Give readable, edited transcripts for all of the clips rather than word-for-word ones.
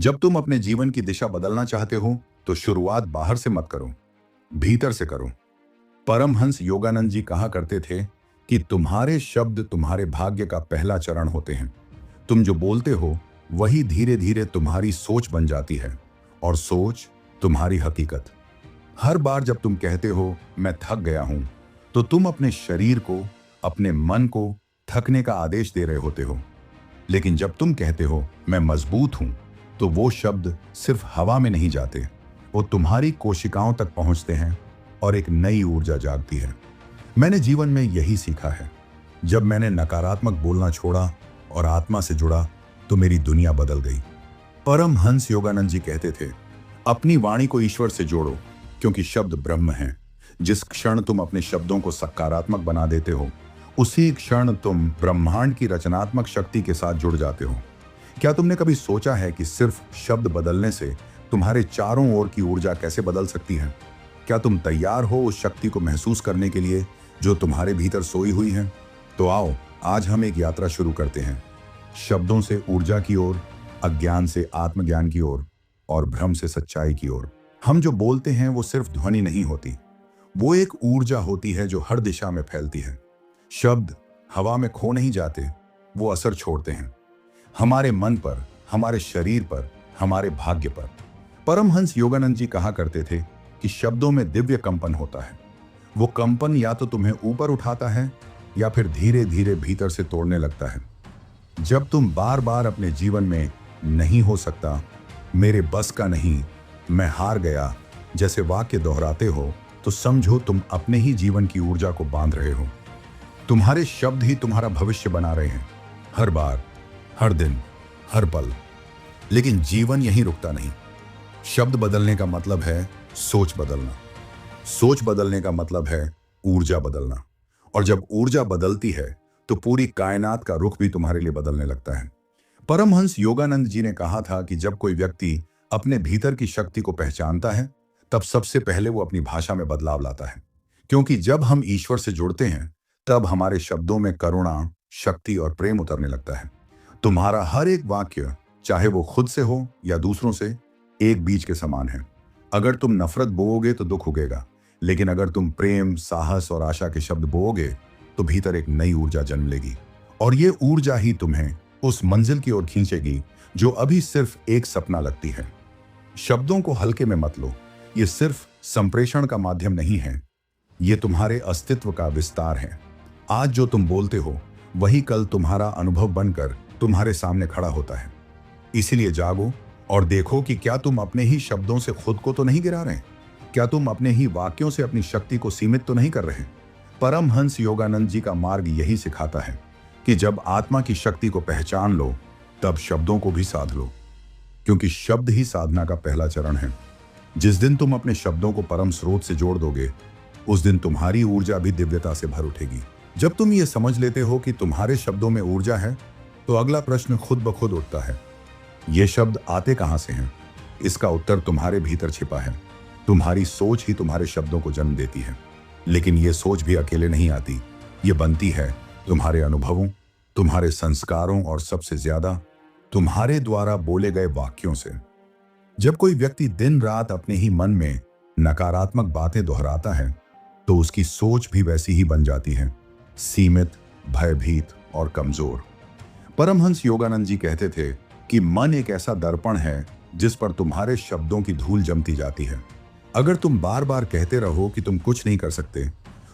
जब तुम अपने जीवन की दिशा बदलना चाहते हो तो शुरुआत बाहर से मत करो, भीतर से करो। परमहंस योगानंद जी कहा करते थे कि तुम्हारे शब्द तुम्हारे भाग्य का पहला चरण होते हैं। तुम जो बोलते हो वही धीरे धीरे तुम्हारी सोच बन जाती है और सोच तुम्हारी हकीकत। हर बार जब तुम कहते हो मैं थक गया हूं, तो तुम अपने शरीर को, अपने मन को थकने का आदेश दे रहे होते हो। लेकिन जब तुम कहते हो मैं मजबूत हूं, तो वो शब्द सिर्फ हवा में नहीं जाते, वो तुम्हारी कोशिकाओं तक पहुंचते हैं और एक नई ऊर्जा जागती है। मैंने जीवन में यही सीखा है। जब मैंने नकारात्मक बोलना छोड़ा और आत्मा से जुड़ा, तो मेरी दुनिया बदल गई। परमहंस योगानंद जी कहते थे, अपनी वाणी को ईश्वर से जोड़ो, क्योंकि शब्द ब्रह्म हैं। जिस क्षण तुम अपने शब्दों को सकारात्मक बना देते हो, उसी क्षण तुम ब्रह्मांड की रचनात्मक शक्ति के साथ जुड़ जाते हो। क्या तुमने कभी सोचा है कि सिर्फ शब्द बदलने से तुम्हारे चारों ओर की ऊर्जा कैसे बदल सकती है? क्या तुम तैयार हो उस शक्ति को महसूस करने के लिए जो तुम्हारे भीतर सोई हुई है? तो आओ, आज हम एक यात्रा शुरू करते हैं, शब्दों से ऊर्जा की ओर, अज्ञान से आत्मज्ञान की ओर और भ्रम से सच्चाई की ओर। हम जो बोलते हैं वो सिर्फ ध्वनि नहीं होती, वो एक ऊर्जा होती है जो हर दिशा में फैलती है। शब्द हवा में खो नहीं जाते, वो असर छोड़ते हैं हमारे मन पर, हमारे शरीर पर, हमारे भाग्य पर। परमहंस योगानंद जी कहा करते थे कि शब्दों में दिव्य कंपन होता है। वो कंपन या तो तुम्हें ऊपर उठाता है या फिर धीरे धीरे भीतर से तोड़ने लगता है। जब तुम बार बार अपने जीवन में नहीं हो सकता, मेरे बस का नहीं, मैं हार गया जैसे वाक्य दोहराते हो, तो समझो तुम अपने ही जीवन की ऊर्जा को बांध रहे हो। तुम्हारे शब्द ही तुम्हारा भविष्य बना रहे हैं, हर बार, हर दिन, हर पल। लेकिन जीवन यहीं रुकता नहीं। शब्द बदलने का मतलब है सोच बदलना, सोच बदलने का मतलब है ऊर्जा बदलना, और जब ऊर्जा बदलती है तो पूरी कायनात का रुख भी तुम्हारे लिए बदलने लगता है। परमहंस योगानंद जी ने कहा था कि जब कोई व्यक्ति अपने भीतर की शक्ति को पहचानता है, तब सबसे पहले वो अपनी भाषा में बदलाव लाता है। क्योंकि जब हम ईश्वर से जुड़ते हैं, तब हमारे शब्दों में करुणा, शक्ति और प्रेम उतरने लगता है। तुम्हारा हर एक वाक्य, चाहे वो खुद से हो या दूसरों से, एक बीज के समान है। अगर तुम नफरत बोओगे तो दुख उगेगा, लेकिन अगर तुम प्रेम, साहस और आशा के शब्द बोओगे तो भीतर एक नई ऊर्जा जन्म लेगी, और ये ऊर्जा ही तुम्हें उस मंजिल की ओर खींचेगी जो अभी सिर्फ एक सपना लगती है। शब्दों को हल्के में मत लो, ये सिर्फ संप्रेषण का माध्यम नहीं है, ये तुम्हारे अस्तित्व का विस्तार है। आज जो तुम बोलते हो वही कल तुम्हारा अनुभव बनकर तुम्हारे सामने खड़ा होता है। इसीलिए जागो और देखो कि क्या तुम अपने ही शब्दों से खुद को तो नहीं गिरा रहे? क्या तुम अपने ही वाक्यों से अपनी शक्ति को सीमित तो नहीं कर रहे? परमहंस योगानंद जी का मार्ग यही सिखाता है कि जब आत्मा की शक्ति को पहचान लो, तब शब्दों को भी साध लो, क्योंकि शब्द ही साधना का पहला चरण है। जिस दिन तुम अपने शब्दों को परम स्रोत से जोड़ दोगे, उस दिन तुम्हारी ऊर्जा भी दिव्यता से भर उठेगी। जब तुम ये समझ लेते हो कि तुम्हारे शब्दों में ऊर्जा है, तो अगला प्रश्न खुद ब खुद उठता है, ये शब्द आते कहां से हैं? इसका उत्तर तुम्हारे भीतर छिपा है। तुम्हारी सोच ही तुम्हारे शब्दों को जन्म देती है, लेकिन ये सोच भी अकेले नहीं आती, ये बनती है तुम्हारे अनुभवों, तुम्हारे संस्कारों और सबसे ज्यादा तुम्हारे द्वारा बोले गए वाक्यों से। जब कोई व्यक्ति दिन रात अपने ही मन में नकारात्मक बातें दोहराता है, तो उसकी सोच भी वैसी ही बन जाती है, सीमित, भयभीत और कमजोर। परमहंस योगानंद जी कहते थे कि मन एक ऐसा दर्पण है जिस पर तुम्हारे शब्दों की धूल जमती जाती है। अगर तुम बार बार कहते रहो कि तुम कुछ नहीं कर सकते,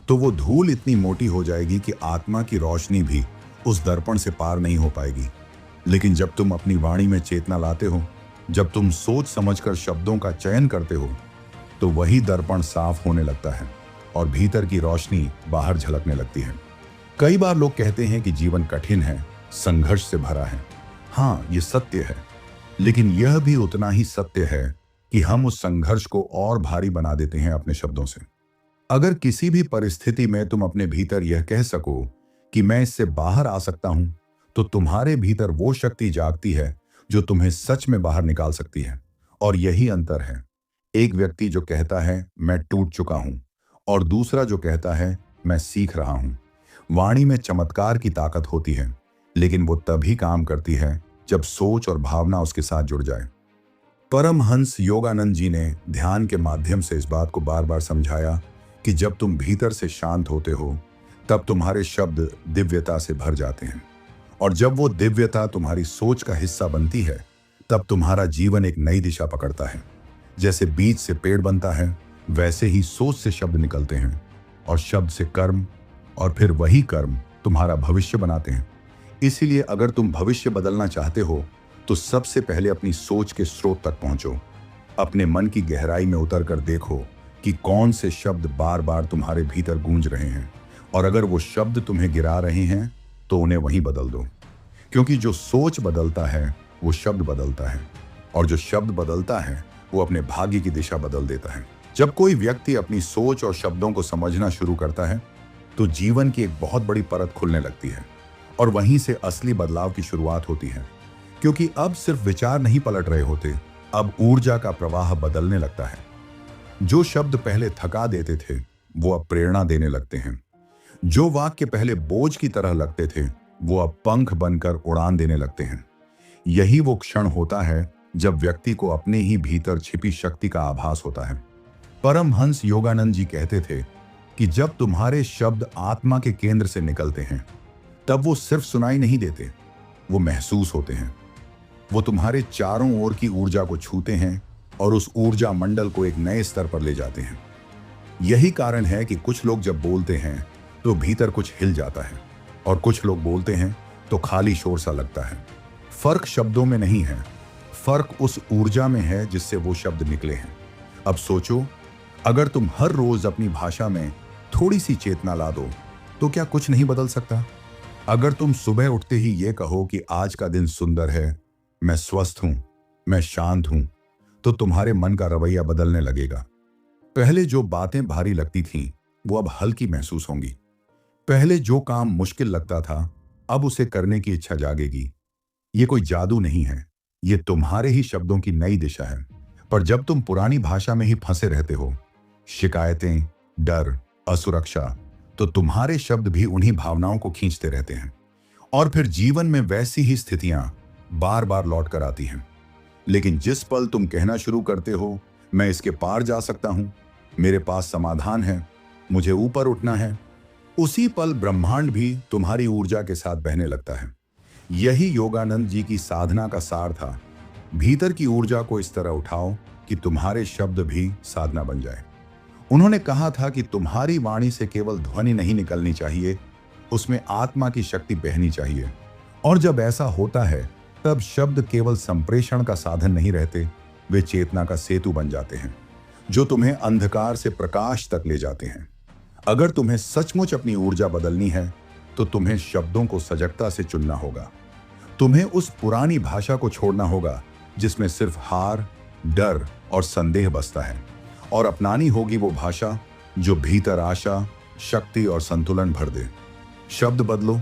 तो वो धूल इतनी मोटी हो जाएगी कि आत्मा की रोशनी भी उस दर्पण से पार नहीं हो पाएगी। लेकिन जब तुम अपनी वाणी में चेतना लाते हो, जब तुम सोच समझकर शब्दों का चयन करते हो, तो वही दर्पण साफ होने लगता है और भीतर की रोशनी बाहर झलकने लगती है। कई बार लोग कहते हैं कि जीवन कठिन है, संघर्ष से भरा है। हाँ, ये सत्य है, लेकिन यह भी उतना ही सत्य है कि हम उस संघर्ष को और भारी बना देते हैं अपने शब्दों से। अगर किसी भी परिस्थिति में तुम अपने भीतर यह कह सको कि मैं इससे बाहर आ सकता हूं, तो तुम्हारे भीतर वो शक्ति जागती है जो तुम्हें सच में बाहर निकाल सकती है। और यही अंतर है, एक व्यक्ति जो कहता है मैं टूट चुका हूं, और दूसरा जो कहता है मैं सीख रहा हूं। वाणी में चमत्कार की ताकत होती है, लेकिन वो तभी काम करती है जब सोच और भावना उसके साथ जुड़ जाए। परमहंस योगानंद जी ने ध्यान के माध्यम से इस बात को बार बार समझाया कि जब तुम भीतर से शांत होते हो तब तुम्हारे शब्द दिव्यता से भर जाते हैं, और जब वो दिव्यता तुम्हारी सोच का हिस्सा बनती है तब तुम्हारा जीवन एक नई दिशा पकड़ता है। जैसे बीज से पेड़ बनता है, वैसे ही सोच से शब्द निकलते हैं, और शब्द से कर्म, और फिर वही कर्म तुम्हारा भविष्य बनाते हैं। इसीलिए अगर तुम भविष्य बदलना चाहते हो तो सबसे पहले अपनी सोच के स्रोत तक पहुंचो। अपने मन की गहराई में उतर कर देखो कि कौन से शब्द बार बार तुम्हारे भीतर गूंज रहे हैं, और अगर वो शब्द तुम्हें गिरा रहे हैं तो उन्हें वहीं बदल दो। क्योंकि जो सोच बदलता है वो शब्द बदलता है, और जो शब्द बदलता है वो अपने भाग्य की दिशा बदल देता है। जब कोई व्यक्ति अपनी सोच और शब्दों को समझना शुरू करता है तो जीवन की एक बहुत बड़ी परत खुलने लगती है, और वहीं से असली बदलाव की शुरुआत होती है। क्योंकि अब सिर्फ विचार नहीं पलट रहे होते, अब ऊर्जा का प्रवाह बदलने लगता है। जो शब्द पहले थका देते थे वो अब प्रेरणा देने लगते हैं। जो वाक्य पहले बोझ की तरह लगते थे वो अब पंख बनकर उड़ान देने लगते हैं। यही वो क्षण होता है जब व्यक्ति को अपने ही भीतर छिपी शक्ति का आभास होता है। परमहंस योगानंद जी कहते थे कि जब तुम्हारे शब्द आत्मा के केंद्र से निकलते हैं तब वो सिर्फ सुनाई नहीं देते, वो महसूस होते हैं। वो तुम्हारे चारों ओर की ऊर्जा को छूते हैं और उस ऊर्जा मंडल को एक नए स्तर पर ले जाते हैं। यही कारण है कि कुछ लोग जब बोलते हैं तो भीतर कुछ हिल जाता है, और कुछ लोग बोलते हैं तो खाली शोर सा लगता है। फर्क शब्दों में नहीं है, फर्क उस ऊर्जा में है जिससे वो शब्द निकले हैं। अब सोचो, अगर तुम हर रोज अपनी भाषा में थोड़ी सी चेतना ला दो तो क्या कुछ नहीं बदल सकता? अगर तुम सुबह उठते ही ये कहो कि आज का दिन सुंदर है, मैं स्वस्थ हूं, मैं शांत हूं, तो तुम्हारे मन का रवैया बदलने लगेगा। पहले जो बातें भारी लगती थीं वो अब हल्की महसूस होंगी। पहले जो काम मुश्किल लगता था अब उसे करने की इच्छा जागेगी। ये कोई जादू नहीं है, ये तुम्हारे ही शब्दों की नई दिशा है। पर जब तुम पुरानी भाषा में ही फंसे रहते हो, शिकायतें, डर, असुरक्षा, तो तुम्हारे शब्द भी उन्हीं भावनाओं को खींचते रहते हैं, और फिर जीवन में वैसी ही स्थितियां बार बार लौट कर आती हैं। लेकिन जिस पल तुम कहना शुरू करते हो, मैं इसके पार जा सकता हूं, मेरे पास समाधान है, मुझे ऊपर उठना है, उसी पल ब्रह्मांड भी तुम्हारी ऊर्जा के साथ बहने लगता है। यही योगानंद जी की साधना का सार था। भीतर की ऊर्जा को इस तरह उठाओ कि तुम्हारे शब्द भी साधना बन जाए। उन्होंने कहा था कि तुम्हारी वाणी से केवल ध्वनि नहीं निकलनी चाहिए, उसमें आत्मा की शक्ति बहनी चाहिए। और जब ऐसा होता है तब शब्द केवल संप्रेषण का साधन नहीं रहते, वे चेतना का सेतु बन जाते हैं जो तुम्हें अंधकार से प्रकाश तक ले जाते हैं। अगर तुम्हें सचमुच अपनी ऊर्जा बदलनी है तो तुम्हें शब्दों को सजगता से चुनना होगा। तुम्हें उस पुरानी भाषा को छोड़ना होगा जिसमें सिर्फ हार, डर और संदेह बसता है, और अपनानी होगी वो भाषा जो भीतर आशा, शक्ति और संतुलन भर दे। शब्द बदलो,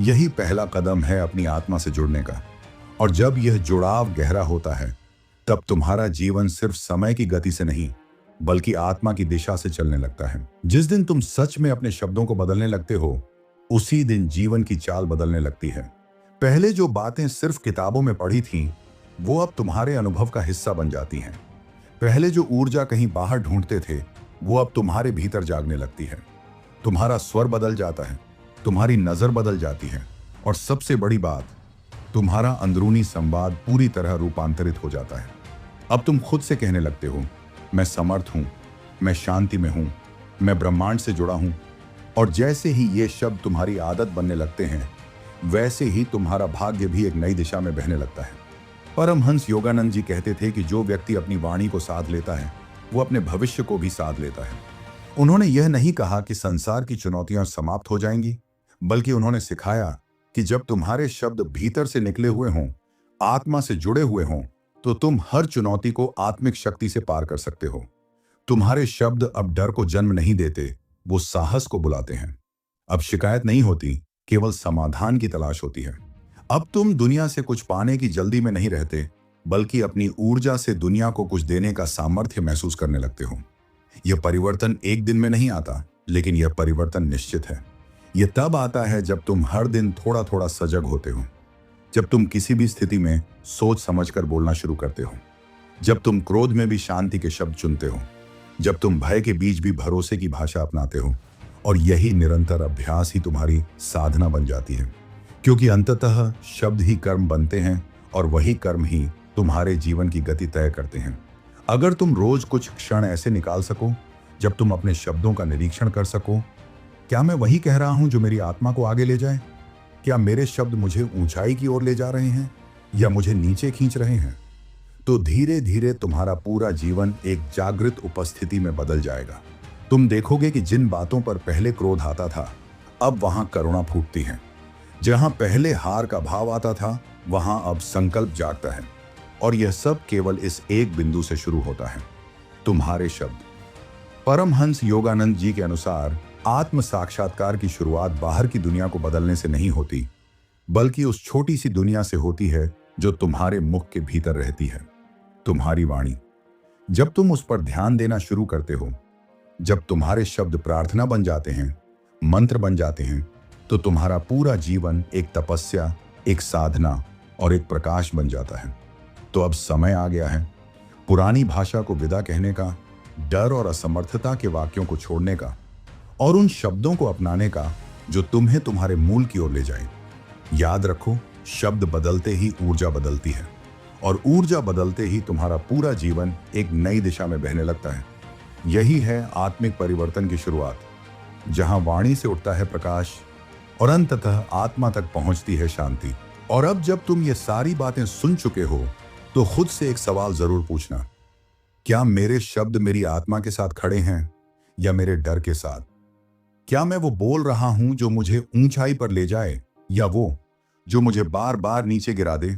यही पहला कदम है अपनी आत्मा से जुड़ने का। और जब यह जुड़ाव गहरा होता है तब तुम्हारा जीवन सिर्फ समय की गति से नहीं बल्कि आत्मा की दिशा से चलने लगता है। जिस दिन तुम सच में अपने शब्दों को बदलने लगते हो, उसी दिन जीवन की चाल बदलने लगती है। पहले जो बातें सिर्फ किताबों में पढ़ी थीं, वो अब तुम्हारे अनुभव का हिस्सा बन जाती हैं। पहले जो ऊर्जा कहीं बाहर ढूंढते थे, वो अब तुम्हारे भीतर जागने लगती है। तुम्हारा स्वर बदल जाता है, तुम्हारी नजर बदल जाती है, और सबसे बड़ी बात, तुम्हारा अंदरूनी संवाद पूरी तरह रूपांतरित हो जाता है। अब तुम खुद से कहने लगते हो, मैं समर्थ हूं, मैं शांति में हूं, मैं ब्रह्मांड से जुड़ा हूं। और जैसे ही ये शब्द तुम्हारी आदत बनने लगते हैं, वैसे ही तुम्हारा भाग्य भी एक नई दिशा में बहने लगता है। परमहंस योगानंद जी कहते थे कि जो व्यक्ति अपनी वाणी को साध लेता है वो अपने भविष्य को भी साध लेता है। उन्होंने यह नहीं कहा कि संसार की चुनौतियां समाप्त हो जाएंगी, बल्कि उन्होंने सिखाया कि जब तुम्हारे शब्द भीतर से निकले हुए हों, आत्मा से जुड़े हुए हों, तो तुम हर चुनौती को आत्मिक शक्ति से पार कर सकते हो। तुम्हारे शब्द अब डर को जन्म नहीं देते, वो साहस को बुलाते हैं। अब शिकायत नहीं होती, केवल समाधान की तलाश होती है। अब तुम दुनिया से कुछ पाने की जल्दी में नहीं रहते, बल्कि अपनी ऊर्जा से दुनिया को कुछ देने का सामर्थ्य महसूस करने लगते हो। यह परिवर्तन एक दिन में नहीं आता, लेकिन यह परिवर्तन निश्चित है। यह तब आता है जब तुम हर दिन थोड़ा थोड़ा सजग होते हो, जब तुम किसी भी स्थिति में सोच समझकर बोलना शुरू करते हो, जब तुम क्रोध में भी शांति के शब्द चुनते हो, जब तुम भय के बीच भी भरोसे की भाषा अपनाते हो, और यही निरंतर अभ्यास ही तुम्हारी साधना बन जाती है। क्योंकि अंततः शब्द ही कर्म बनते हैं और वही कर्म ही तुम्हारे जीवन की गति तय करते हैं। अगर तुम रोज कुछ क्षण ऐसे निकाल सको जब तुम अपने शब्दों का निरीक्षण कर सको, क्या मैं वही कह रहा हूं जो मेरी आत्मा को आगे ले जाए? क्या मेरे शब्द मुझे ऊंचाई की ओर ले जा रहे हैं या मुझे नीचे खींच रहे हैं? तो धीरे धीरे तुम्हारा पूरा जीवन एक जागृत उपस्थिति में बदल जाएगा। तुम देखोगे कि जिन बातों पर पहले क्रोध आता था, अब वहां करुणा फूटती है। जहां पहले हार का भाव आता था, वहां अब संकल्प जागता है। और यह सब केवल इस एक बिंदु से शुरू होता है, तुम्हारे शब्द। परमहंस योगानंद जी के अनुसार आत्म साक्षात्कार की शुरुआत बाहर की दुनिया को बदलने से नहीं होती, बल्कि उस छोटी सी दुनिया से होती है जो तुम्हारे मुख के भीतर रहती है, तुम्हारी वाणी। जब तुम उस पर ध्यान देना शुरू करते हो, जब तुम्हारे शब्द प्रार्थना बन जाते हैं, मंत्र बन जाते हैं, तो तुम्हारा पूरा जीवन एक तपस्या, एक साधना और एक प्रकाश बन जाता है। तो अब समय आ गया है पुरानी भाषा को विदा कहने का, डर और असमर्थता के वाक्यों को छोड़ने का, और उन शब्दों को अपनाने का जो तुम्हें तुम्हारे मूल की ओर ले जाए। याद रखो, शब्द बदलते ही ऊर्जा बदलती है, और ऊर्जा बदलते ही तुम्हारा पूरा जीवन एक नई दिशा में बहने लगता है। यही है आत्मिक परिवर्तन की शुरुआत, जहां वाणी से उठता है प्रकाश और अंततः आत्मा तक पहुंचती है शांति। और अब जब तुम ये सारी बातें सुन चुके हो, तो खुद से एक सवाल जरूर पूछना, क्या मेरे शब्द मेरी आत्मा के साथ खड़े हैं या मेरे डर के साथ? क्या मैं वो बोल रहा हूं जो मुझे ऊंचाई पर ले जाए, या वो जो मुझे बार बार नीचे गिरा दे?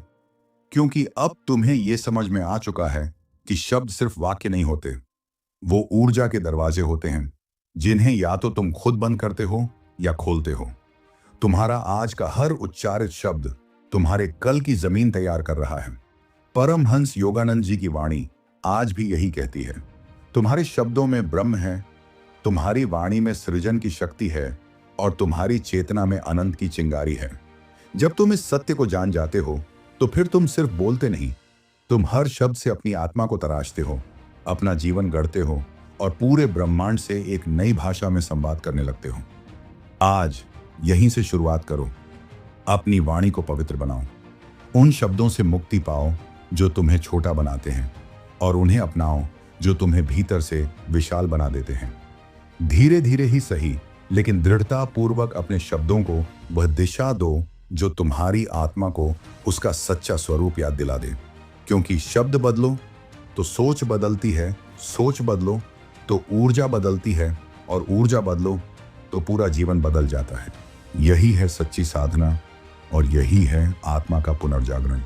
क्योंकि अब तुम्हें यह समझ में आ चुका है कि शब्द सिर्फ वाक्य नहीं होते, वो ऊर्जा के दरवाजे होते हैं, जिन्हें या तो तुम खुद बंद करते हो या खोलते हो। तुम्हारा आज का हर उच्चारित शब्द तुम्हारे कल की जमीन तैयार कर रहा है। परमहंस योगानंद जी की वाणी आज भी यही कहती है, तुम्हारे शब्दों में ब्रह्म है, तुम्हारी वाणी में सृजन की शक्ति है, और तुम्हारी चेतना में अनंत की चिंगारी है। जब तुम इस सत्य को जान जाते हो, तो फिर तुम सिर्फ बोलते नहीं, तुम हर शब्द से अपनी आत्मा को तराशते हो, अपना जीवन गढ़ते हो, और पूरे ब्रह्मांड से एक नई भाषा में संवाद करने लगते हो। आज यहीं से शुरुआत करो, अपनी वाणी को पवित्र बनाओ, उन शब्दों से मुक्ति पाओ जो तुम्हें छोटा बनाते हैं, और उन्हें अपनाओ जो तुम्हें भीतर से विशाल बना देते हैं। धीरे धीरे ही सही, लेकिन दृढ़ता पूर्वक अपने शब्दों को वह दिशा दो जो तुम्हारी आत्मा को उसका सच्चा स्वरूप याद दिला दे। क्योंकि शब्द बदलो तो सोच बदलती है, सोच बदलो तो ऊर्जा बदलती है, और ऊर्जा बदलो तो पूरा जीवन बदल जाता है। यही है सच्ची साधना, और यही है आत्मा का पुनर्जागरण।